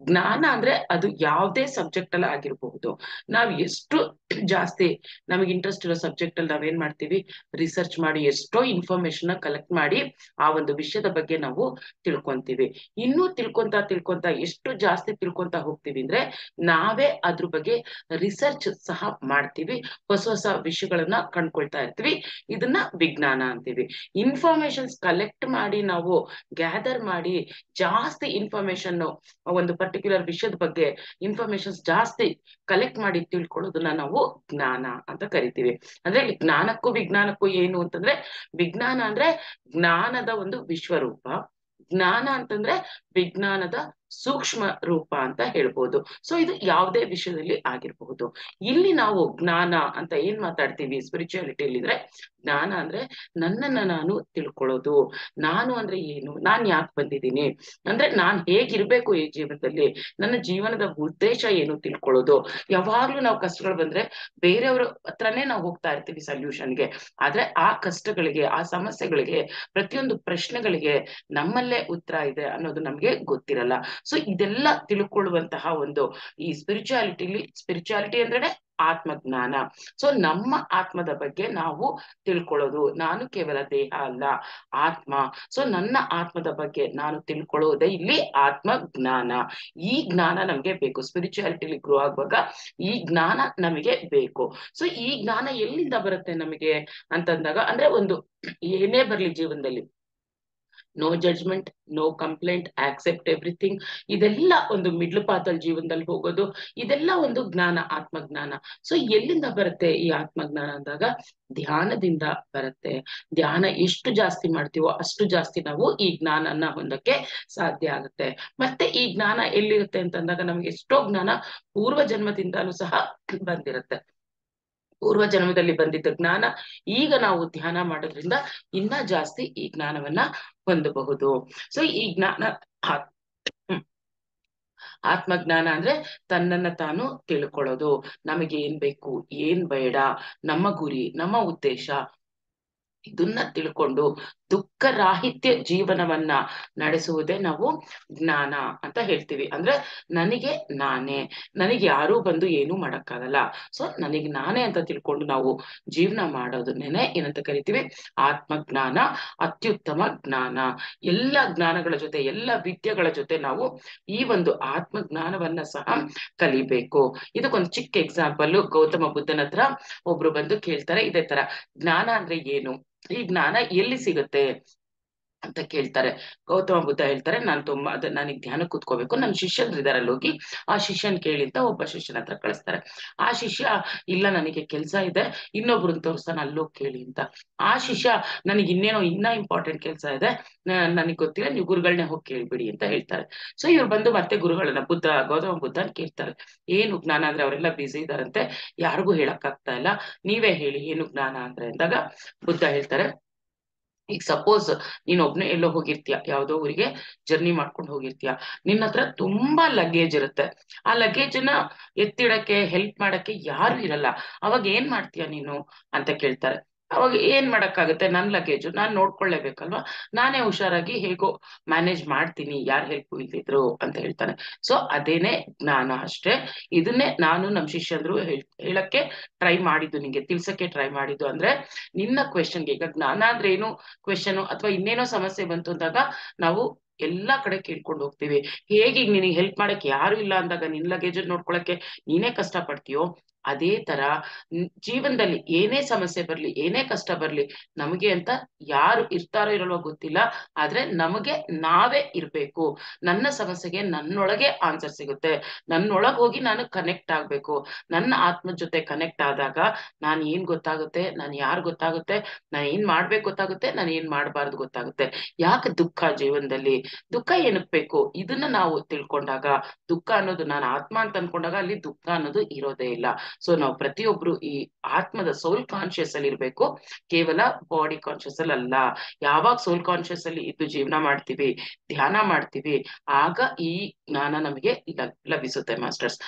ಜ್ಞಾನ ಅಂದ್ರೆ ಅದು ಯಾವುದೇ ಸಬ್ಜೆಕ್ಟ್ ಅಲ್ಲಿ ಆಗಿರಬಹುದು. ನಾವ್ ಎಷ್ಟು ಜಾಸ್ತಿ ನಮಗೆ ಇಂಟ್ರೆಸ್ಟ್ ಇರೋ ಸಬ್ಜೆಕ್ಟ್ ಅಲ್ಲಿ ನಾವೇನ್ ಮಾಡ್ತೀವಿ, ರಿಸರ್ಚ್ ಮಾಡಿ ಎಷ್ಟೋ ಇನ್ಫಾರ್ಮೇಶನ್ ಕಲೆಕ್ಟ್ ಮಾಡಿ ಆ ಒಂದು ವಿಷಯದ ಬಗ್ಗೆ ನಾವು ತಿಳ್ಕೊಂತೀವಿ. ಇನ್ನೂ ತಿಳ್ಕೊಂತ ಎಷ್ಟು ಜಾಸ್ತಿ ತಿಳ್ಕೊಂತ ಹೋಗ್ತೀವಿ ಅಂದ್ರೆ ನಾವೇ ಅದ್ರ ಬಗ್ಗೆ ರಿಸರ್ಚ್ ಸಹ ಮಾಡ್ತೀವಿ, ಹೊಸ ವಿಷಯಗಳನ್ನ ಕಂಡ್ಕೊಳ್ತಾ ಇರ್ತೀವಿ. ಇದನ್ನ ವಿಜ್ಞಾನ ಅಂತೀವಿ. ಇನ್ಫಾರ್ಮೇಶನ್ಸ್ ಕಲೆಕ್ಟ್ ಮಾಡಿ ನಾವು ಗ್ಯಾದರ್ ಮಾಡಿ ಜಾಸ್ತಿ ಇನ್ಫಾರ್ಮೇಶನ್ ಒಂದು ಪರ್ಟಿಕ್ಯುಲರ್ ವಿಷಯದ ಬಗ್ಗೆ ಇನ್ಫಾರ್ಮೇಶನ್ಸ್ ಜಾಸ್ತಿ ಕಲೆಕ್ಟ್ ಮಾಡಿ ತಿಳ್ಕೊಳ್ಳೋದನ್ನ ನಾವು ಜ್ಞಾನ ಅಂತ ಕರಿತೀವಿ. ಅಂದ್ರೆ ಜ್ಞಾನಕ್ಕೂ ವಿಜ್ಞಾನಕ್ಕೂ ಏನು ಅಂತಂದ್ರೆ, ವಿಜ್ಞಾನ ಅಂದ್ರೆ ಜ್ಞಾನದ ಒಂದು ವಿಶ್ವರೂಪ, ಜ್ಞಾನ ಅಂತಂದ್ರೆ ವಿಜ್ಞಾನದ ಸೂಕ್ಷ್ಮ ರೂಪ ಅಂತ ಹೇಳ್ಬೋದು. ಸೊ ಇದು ಯಾವುದೇ ವಿಷಯದಲ್ಲಿ ಆಗಿರಬಹುದು. ಇಲ್ಲಿ ನಾವು ಜ್ಞಾನ ಅಂತ ಏನ್ ಮಾತಾಡ್ತೀವಿ ಸ್ಪಿರಿಚುಯಾಲಿಟಿಯಲ್ಲಿ ಅಂದ್ರೆ, ಜ್ಞಾನ ಅಂದ್ರೆ ನನ್ನನ್ನ ನಾನು ತಿಳ್ಕೊಳ್ಳೋದು. ನಾನು ಅಂದ್ರೆ ಏನು, ನಾನ್ ಯಾಕೆ ಬಂದಿದ್ದೀನಿ, ಅಂದ್ರೆ ನಾನ್ ಹೇಗಿರ್ಬೇಕು ಈ ಜೀವನದಲ್ಲಿ, ನನ್ನ ಜೀವನದ ಉದ್ದೇಶ ಏನು ತಿಳ್ಕೊಳ್ಳೋದು. ಯಾವಾಗ್ಲೂ ನಾವು ಕಷ್ಟಗಳು ಬಂದ್ರೆ ಬೇರೆಯವ್ರ ಹತ್ರನೇ ನಾವು ಹೋಗ್ತಾ ಇರ್ತೀವಿ ಸೊಲ್ಯೂಷನ್ಗೆ. ಆದ್ರೆ ಆ ಕಷ್ಟಗಳಿಗೆ, ಆ ಸಮಸ್ಯೆಗಳಿಗೆ, ಪ್ರತಿಯೊಂದು ಪ್ರಶ್ನೆಗಳಿಗೆ ನಮ್ಮಲ್ಲೇ ಉತ್ತರ ಇದೆ ಅನ್ನೋದು ನಮ್ಗೆ ಗೊತ್ತಿರಲ್ಲ. ಸೊ ಇದೆಲ್ಲ ತಿಳ್ಕೊಳ್ಳುವಂತಹ ಒಂದು ಈ ಸ್ಪಿರಿಚುಯಾಲಿಟಿ ಅಂದ್ರೆ ಆತ್ಮಜ್ಞಾನ. ಸೊ ನಮ್ಮ ಆತ್ಮದ ಬಗ್ಗೆ ನಾವು ತಿಳ್ಕೊಳ್ಳೋದು. ನಾನು ಕೇವಲ ದೇಹ ಅಲ್ಲ, ಆತ್ಮ. ಸೊ ನನ್ನ ಆತ್ಮದ ಬಗ್ಗೆ ನಾನು ತಿಳ್ಕೊಳ್ಳೋದೇ ಇಲ್ಲಿ ಆತ್ಮಜ್ಞಾನ. ಈ ಜ್ಞಾನ ನಮ್ಗೆ ಬೇಕು. ಸ್ಪಿರಿಚುಯಾಲಿಟಿಲಿ ಗ್ರೋ ಆಗುವಾಗ ಈ ಜ್ಞಾನ ನಮಗೆ ಬೇಕು. ಸೊ ಈ ಜ್ಞಾನ ಎಲ್ಲಿಂದ ಬರುತ್ತೆ ನಮಗೆ ಅಂತಂದಾಗ, ಅಂದ್ರೆ ಒಂದು ಏನೇ ಬರ್ಲಿ ಜೀವನದಲ್ಲಿ, no judgement, no complaint, accept everything, ಇದೆಲ್ಲ ಒಂದು ಮಿಡ್ಲ್ ಪಾತಲ್ ಜೀವನದಲ್ಲಿ ಹೋಗೋದು, ಇದೆಲ್ಲ ಒಂದು ಜ್ಞಾನ, ಆತ್ಮಜ್ಞಾನ. ಸೊ ಎಲ್ಲಿಂದ ಬರುತ್ತೆ ಈ ಆತ್ಮಜ್ಞಾನ ಅಂದಾಗ, ಧ್ಯಾನದಿಂದ ಬರುತ್ತೆ. ಧ್ಯಾನ ಎಷ್ಟು ಜಾಸ್ತಿ ಮಾಡ್ತೀವೋ ಅಷ್ಟು ಜಾಸ್ತಿ ನಾವು ಈ ಜ್ಞಾನನ ಹೊಂದಕ್ಕೆ ಸಾಧ್ಯ ಆಗುತ್ತೆ. ಮತ್ತೆ ಈ ಜ್ಞಾನ ಎಲ್ಲಿರುತ್ತೆ ಅಂತಂದಾಗ, ನಮ್ಗೆ ಎಷ್ಟೋ ಜ್ಞಾನ ಪೂರ್ವ ಜನ್ಮದಿಂದಾನು ಸಹ ಬಂದಿರುತ್ತೆ. ಪೂರ್ವ ಜನ್ಮದಲ್ಲಿ ಬಂದಿದ್ದ ಜ್ಞಾನ ಈಗ ನಾವು ಧ್ಯಾನ ಮಾಡೋದ್ರಿಂದ ಇನ್ನ ಜಾಸ್ತಿ ಈ ಜ್ಞಾನವನ್ನ ಹೊಂದಬಹುದು. ಸೊ ಈ ಜ್ಞಾನ ಆತ್ಮಜ್ಞಾನ ಅಂದ್ರೆ ತನ್ನನ್ನ ತಾನು ತಿಳ್ಕೊಳ್ಳೋದು. ನಮಗೆ ಏನ್ ಬೇಕು, ಏನ್ ಬೇಡ, ನಮ್ಮ ಗುರಿ, ನಮ್ಮ ಉದ್ದೇಶ, ಇದನ್ನ ತಿಳ್ಕೊಂಡು ದುಃಖ ರಾಹಿತ್ಯ ಜೀವನವನ್ನ ನಡೆಸುವುದೇ ನಾವು ಜ್ಞಾನ ಅಂತ ಹೇಳ್ತೀವಿ. ಅಂದ್ರೆ ನನಗೆ ನಾನೇ, ನನಗೆ ಯಾರೂ ಬಂದು ಏನೂ ಮಾಡಕ್ಕಾಗಲ್ಲ. ಸೊ ನನಗೆ ನಾನೇ ಅಂತ ತಿಳ್ಕೊಂಡು ನಾವು ಜೀವನ ಮಾಡೋದನ್ನೇನೆ ಏನಂತ ಕರಿತೀವಿ, ಆತ್ಮಜ್ಞಾನ, ಅತ್ಯುತ್ತಮ ಜ್ಞಾನ. ಎಲ್ಲ ಜ್ಞಾನಗಳ ಜೊತೆ, ಎಲ್ಲ ವಿದ್ಯೆಗಳ ಜೊತೆ ನಾವು ಈ ಒಂದು ಆತ್ಮಜ್ಞಾನವನ್ನ ಸಹ ಕಲಿಬೇಕು. ಇದಕ್ಕೊಂದು ಚಿಕ್ಕ ಎಕ್ಸಾಂಪಲ್, ಗೌತಮ ಬುದ್ಧನ ಹತ್ರ ಒಬ್ರು ಬಂದು ಕೇಳ್ತಾರೆ ಇದೇ ತರ, ಜ್ಞಾನ ಅಂದ್ರೆ ಏನು, ಈ ಜ್ಞಾನ ಎಲ್ಲಿ ಸಿಗುತ್ತೆ ಅಂತ ಕೇಳ್ತಾರೆ. ಗೌತಮ ಬುದ್ಧ ಹೇಳ್ತಾರೆ, ನನಗೆ ಧ್ಯಾನ ಕೂತ್ಕೋಬೇಕು, ನನ್ನ ಶಿಷ್ಯರು ಇದಾರಲ್ಲಿ, ಹೋಗಿ ಆ ಶಿಷ್ಯನ್ ಕೇಳಿ ಅಂತ ಒಬ್ಬ ಶಿಷ್ಯನ ಹತ್ರ ಕಳಿಸ್ತಾರೆ. ಆ ಶಿಷ್ಯ, ಇಲ್ಲ ನನಗೆ ಕೆಲ್ಸ ಇದೆ, ಇನ್ನೊಬ್ರನ್ನ ತೋರಿಸ್ತಾನೆ, ಅಲ್ಲೋಗಿ ಕೇಳಿ ಅಂತ. ಆ ಶಿಷ್ಯ, ನನಗೆ ಇನ್ನ ಇಂಪಾರ್ಟೆಂಟ್ ಕೆಲ್ಸ ಇದೆ, ನನಗೆ ಗೊತ್ತಿಲ್ಲ, ನೀವು ಗುರುಗಳನ್ನೇ ಹೋಗಿ ಕೇಳ್ಬಿಡಿ ಅಂತ ಹೇಳ್ತಾರೆ. ಸೊ ಇವ್ರು ಬಂದು ಮತ್ತೆ ಗುರುಗಳನ್ನ, ಗೌತಮ ಬುದ್ಧನ್ ಕೇಳ್ತಾರೆ, ಏನು ಜ್ಞಾನ ಅಂದ್ರೆ, ಅವರೆಲ್ಲ ಬ್ಯುಸಿ ಇದಾರಂತೆ, ಯಾರಿಗೂ ಹೇಳಕ್ ಆಗ್ತಾ ಇಲ್ಲ, ನೀವೇ ಹೇಳಿ ಏನು ಜ್ಞಾನ ಅಂದ್ರೆ ಅಂದಾಗ, ಬುದ್ಧ ಹೇಳ್ತಾರೆ, ಈಗ ಸಪೋಸ್ ನೀನ್ ಒಬ್ನೇ ಎಲ್ಲೋ ಹೋಗಿರ್ತೀಯ, ಯಾವ್ದೋ ಊರಿಗೆ ಜರ್ನಿ ಮಾಡ್ಕೊಂಡು ಹೋಗಿರ್ತೀಯ, ನಿನ್ನ ಹತ್ರ ತುಂಬಾ ಲಗೇಜ್ ಇರುತ್ತೆ. ಆ ಲಗೇಜನ್ನ ಎತ್ತಿಡಕ್ಕೆ, ಹೆಲ್ಪ್ ಮಾಡಕ್ಕೆ ಯಾರು ಇರಲ್ಲ. ಅವಾಗ ಏನ್ ಮಾಡ್ತೀಯ ನೀನು ಅಂತ ಕೇಳ್ತಾರೆ. ಅವಾಗ ಏನ್ ಮಾಡಕ್ಕಾಗತ್ತೆ, ನನ್ ಲಗೇಜು ನಾನ್ ನೋಡ್ಕೊಳ್ಳೇಬೇಕಲ್ವಾ, ನಾನೇ ಹುಷಾರಾಗಿ ಹೇಗೋ ಮ್ಯಾನೇಜ್ ಮಾಡ್ತೀನಿ, ಯಾರ್ ಹೆಲ್ಪ್ ಇಲ್ದಿದ್ರು ಅಂತ ಹೇಳ್ತಾನೆ. ಸೊ ಅದೇನೆ ಜ್ಞಾನ ಅಷ್ಟೇ. ಇದನ್ನೇ ನಾನು ನಮ್ ಶಿಷ್ಯಂದ್ರು ಹೇಳಕ್ಕೆ ಟ್ರೈ ಮಾಡಿದ್ದು, ನಿಂಗೆ ತಿಳ್ಸಕ್ಕೆ ಟ್ರೈ ಮಾಡಿದ್ದು. ಅಂದ್ರೆ ನಿನ್ನ ಕ್ವೆಶನ್ಗೆ, ಈಗ ಜ್ಞಾನ ಅಂದ್ರೆ ಏನು ಕ್ವೆಶನ್ ಅಥವಾ ಇನ್ನೇನೋ ಸಮಸ್ಯೆ ಬಂತು ಅಂದಾಗ ನಾವು ಎಲ್ಲಾ ಕಡೆ ಕೇಳ್ಕೊಂಡು ಹೋಗ್ತೀವಿ. ಹೇಗೆ ನಿನಗೆ ಹೆಲ್ಪ್ ಮಾಡಕ್ ಯಾರು ಇಲ್ಲ ಅಂದಾಗ ನಿನ್ ಲಗೇಜ್ ನೋಡ್ಕೊಳಕ್ಕೆ ನೀನೇ ಕಷ್ಟ ಪಡ್ತೀಯೋ, ಅದೇ ತರ ಜೀವನದಲ್ಲಿ ಏನೇ ಸಮಸ್ಯೆ ಬರ್ಲಿ, ಏನೇ ಕಷ್ಟ ಬರ್ಲಿ, ನಮಗೆ ಅಂತ ಯಾರು ಇರ್ತಾರೋ ಇರಲ್ವೋ ಗೊತ್ತಿಲ್ಲ, ಆದ್ರೆ ನಮಗೆ ನಾವೇ ಇರ್ಬೇಕು. ನನ್ನ ಸಮಸ್ಯೆಗೆ ನನ್ನೊಳಗೆ ಆನ್ಸರ್ ಸಿಗುತ್ತೆ. ನನ್ನೊಳಗ್ ಹೋಗಿ ನಾನು ಕನೆಕ್ಟ್ ಆಗ್ಬೇಕು. ನನ್ನ ಆತ್ಮದ ಜೊತೆ ಕನೆಕ್ಟ್ ಆದಾಗ ನಾನ್ ಏನ್ ಗೊತ್ತಾಗುತ್ತೆ, ನಾನ್ ಯಾರು ಗೊತ್ತಾಗುತ್ತೆ, ನಾನ್ ಏನ್ ಮಾಡ್ಬೇಕು ಗೊತ್ತಾಗುತ್ತೆ, ನಾನ್ ಏನ್ ಮಾಡ್ಬಾರ್ದು ಗೊತ್ತಾಗುತ್ತೆ. ಯಾಕೆ ದುಃಖ ಜೀವನದಲ್ಲಿ, ದುಃಖ ಏನಕ್ ಬೇಕು, ಇದನ್ನ ನಾವು ತಿಳ್ಕೊಂಡಾಗ, ದುಃಖ ಅನ್ನೋದು ನಾನು ಆತ್ಮ ಅಂತ ಅನ್ಕೊಂಡಾಗ ಅಲ್ಲಿ ದುಃಖ ಅನ್ನೋದು ಇರೋದೇ ಇಲ್ಲ. ಸೊ ನಾವು ಪ್ರತಿಯೊಬ್ರು ಈ ಆತ್ಮದ ಸೋಲ್ ಕಾನ್ಶಿಯಸ್ ಅಲ್ಲಿ ಇರ್ಬೇಕು, ಕೇವಲ ಬಾಡಿ ಕಾನ್ಶಿಯಸ್ ಅಲ್ಲಿ ಅಲ್ಲ. ಯಾವಾಗ ಸೋಲ್ ಕಾನ್ಶಿಯಸ್ ಅಲ್ಲಿ ಇದ್ದು ಜೀವನ ಮಾಡ್ತೀವಿ, ಧ್ಯಾನ ಮಾಡ್ತೀವಿ, ಆಗ ಈ ಜ್ಞಾನ ನಮಗೆ ಲಭಿಸುತ್ತೆ ಮಾಸ್ಟರ್ಸ್.